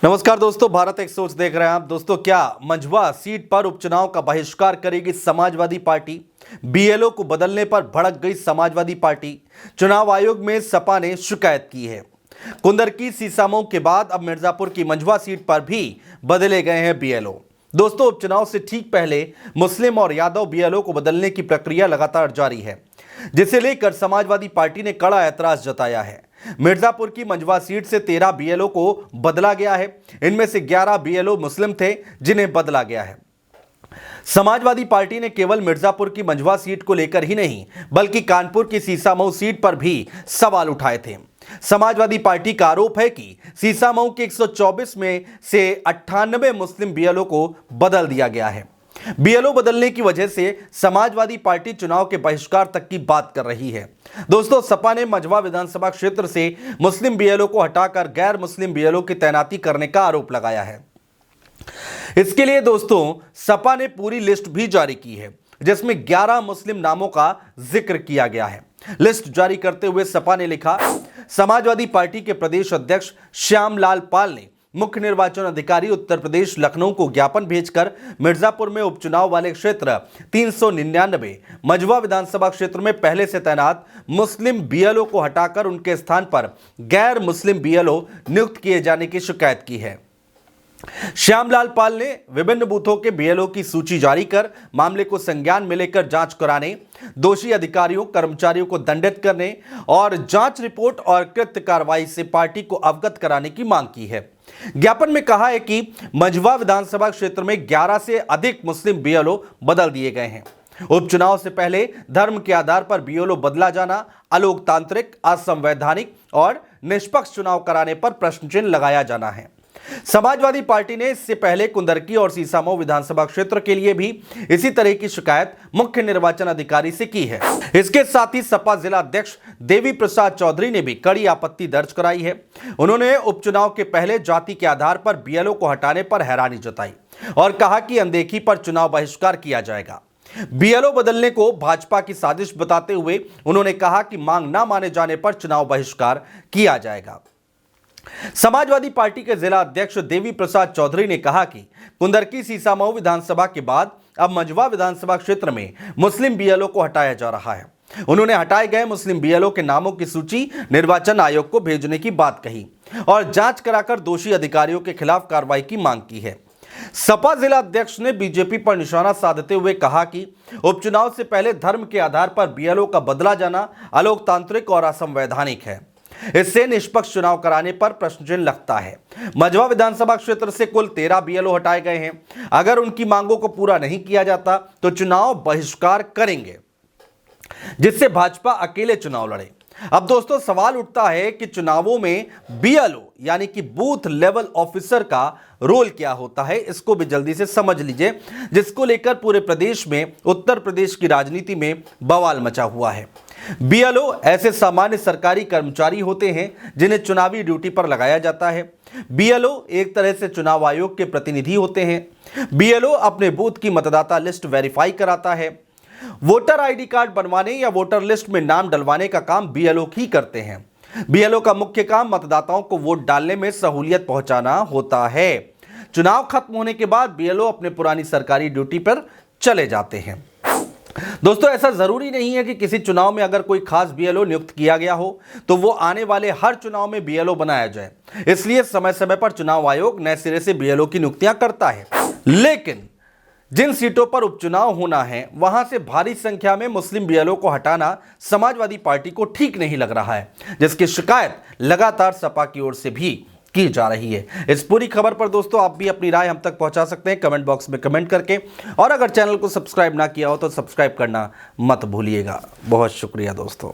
नमस्कार दोस्तों, भारत एक सोच देख रहे हैं आप। दोस्तों, क्या मंझवा सीट पर उपचुनाव का बहिष्कार करेगी समाजवादी पार्टी? बीएलओ को बदलने पर भड़क गई समाजवादी पार्टी। चुनाव आयोग में सपा ने शिकायत की है। कुंदरकी सीसामऊ के बाद अब मिर्जापुर की मंझवा सीट पर भी बदले गए हैं बीएलओ। दोस्तों, उपचुनाव से ठीक पहले मुस्लिम और यादव बीएलओ को बदलने की प्रक्रिया लगातार जारी है, जिसे लेकर समाजवादी पार्टी ने कड़ा ऐतराज जताया है। मिर्जापुर की मंझवा सीट से 13 बीएलओ को बदला गया है। इनमें से 11 बीएलओ मुस्लिम थे, जिन्हें बदला गया है। समाजवादी पार्टी ने केवल मिर्जापुर की मंझवा सीट को लेकर ही नहीं, बल्कि कानपुर की सीसामऊ सीट पर भी सवाल उठाए थे। समाजवादी पार्टी का आरोप है कि सीसामऊ के 124 में से 98 मुस्लिम बीएलओ को बदल दिया गया है। बीएलओ बदलने की वजह से समाजवादी पार्टी चुनाव के बहिष्कार तक की बात कर रही है। दोस्तों, सपा ने मंझवा विधानसभा क्षेत्र से मुस्लिम बीएलओ को हटाकर गैर मुस्लिम बीएलओ की तैनाती करने का आरोप लगाया है। इसके लिए दोस्तों, सपा ने पूरी लिस्ट भी जारी की है, जिसमें 11 मुस्लिम नामों का जिक्र किया गया है। लिस्ट जारी करते हुए सपा ने लिखा, समाजवादी पार्टी के प्रदेश अध्यक्ष श्यामलाल पाल ने मुख्य निर्वाचन अधिकारी उत्तर प्रदेश लखनऊ को ज्ञापन भेजकर मिर्जापुर में उपचुनाव वाले क्षेत्र 399 मंझवा विधानसभा क्षेत्र में पहले से तैनात मुस्लिम बीएलओ को हटाकर उनके स्थान पर गैर मुस्लिम बीएलओ नियुक्त किए जाने की शिकायत की है। श्यामलाल पाल ने विभिन्न बूथों के बीएलओ की सूची जारी कर मामले को संज्ञान में लेकर जांच कराने, दोषी अधिकारियों कर्मचारियों को दंडित करने और जांच रिपोर्ट और कृत्य कार्रवाई से पार्टी को अवगत कराने की मांग की है। ज्ञापन में कहा है कि मंझवा विधानसभा क्षेत्र में 11 से अधिक मुस्लिम बीएलओ बदल दिए गए हैं। उपचुनाव से पहले धर्म के आधार पर बीएलओ बदला जाना अलोकतांत्रिक, असंवैधानिक और निष्पक्ष चुनाव कराने पर प्रश्न चिन्ह लगाया जाना है। समाजवादी पार्टी ने इससे पहले कुंदरकी और सीसामऊ विधानसभा क्षेत्र के लिए भी इसी तरह की शिकायत मुख्य निर्वाचन अधिकारी से की है। इसके साथ ही सपा जिला अध्यक्ष देवी प्रसाद चौधरी ने भी कड़ी आपत्ति दर्ज कराई है। उन्होंने उपचुनाव के पहले जाति के आधार पर बीएलओ को हटाने पर हैरानी जताई और कहा कि अनदेखी पर चुनाव बहिष्कार किया जाएगा। बीएलओ बदलने को भाजपा की साजिश बताते हुए उन्होंने कहा कि मांग न माने जाने पर चुनाव बहिष्कार किया जाएगा। समाजवादी पार्टी के जिला अध्यक्ष देवी प्रसाद चौधरी ने कहा कि कुंदरकी सीसामऊ विधानसभा के बाद अब मंझवा विधानसभा क्षेत्र में मुस्लिम बीएलओ को हटाया जा रहा है। उन्होंने हटाए गए मुस्लिम बीएलओ के नामों की सूची निर्वाचन आयोग को भेजने की बात कही और जांच कराकर दोषी अधिकारियों के खिलाफ कार्रवाई की मांग की है। सपा जिला अध्यक्ष ने बीजेपी पर निशाना साधते हुए कहा कि उपचुनाव से पहले धर्म के आधार पर बीएलओ का बदला जाना अलोकतांत्रिक और असंवैधानिक है। इससे निष्पक्ष चुनाव कराने पर प्रश्न चिन्ह लगता है। मंझवा विधानसभा क्षेत्र से कुल 13 बीएलओ हटाए गए हैं। अगर उनकी मांगों को पूरा नहीं किया जाता तो चुनाव बहिष्कार करेंगे, जिससे भाजपा अकेले चुनाव लड़े। अब दोस्तों, सवाल उठता है कि चुनावों में बीएलओ यानी कि बूथ लेवल ऑफिसर का रोल क्या होता है। इसको भी जल्दी से समझ लीजिए, जिसको लेकर पूरे प्रदेश में, उत्तर प्रदेश की राजनीति में बवाल मचा हुआ है। बीएलओ ऐसे सामान्य सरकारी कर्मचारी होते हैं जिन्हें चुनावी ड्यूटी पर लगाया जाता है। बीएलओ एक तरह से चुनाव आयोग के प्रतिनिधि होते हैं। बीएलओ अपने बूथ की मतदाता लिस्ट वेरीफाई कराता है। वोटर आईडी कार्ड बनवाने या वोटर लिस्ट में नाम डलवाने का काम बीएलओ ही करते हैं। बीएलओ का मुख्य काम मतदाताओं को वोट डालने में सहूलियत पहुंचाना होता है। चुनाव खत्म होने के बाद बीएलओ अपने पुरानी सरकारी ड्यूटी पर चले जाते हैं। दोस्तों, ऐसा जरूरी नहीं है कि किसी चुनाव में अगर कोई खास बीएलओ नियुक्त किया गया हो तो वो आने वाले हर चुनाव में बीएलओ बनाया जाए। इसलिए समय समय पर चुनाव आयोग नए सिरे से बीएलओ की नियुक्तियां करता है। लेकिन जिन सीटों पर उपचुनाव होना है, वहां से भारी संख्या में मुस्लिम बीएलओ को हटाना समाजवादी पार्टी को ठीक नहीं लग रहा है, जिसकी शिकायत लगातार सपा की ओर से भी की जा रही है। इस पूरी खबर पर दोस्तों आप भी अपनी राय हम तक पहुंचा सकते हैं कमेंट बॉक्स में कमेंट करके, और अगर चैनल को सब्सक्राइब ना किया हो तो सब्सक्राइब करना मत भूलिएगा। बहुत शुक्रिया दोस्तों।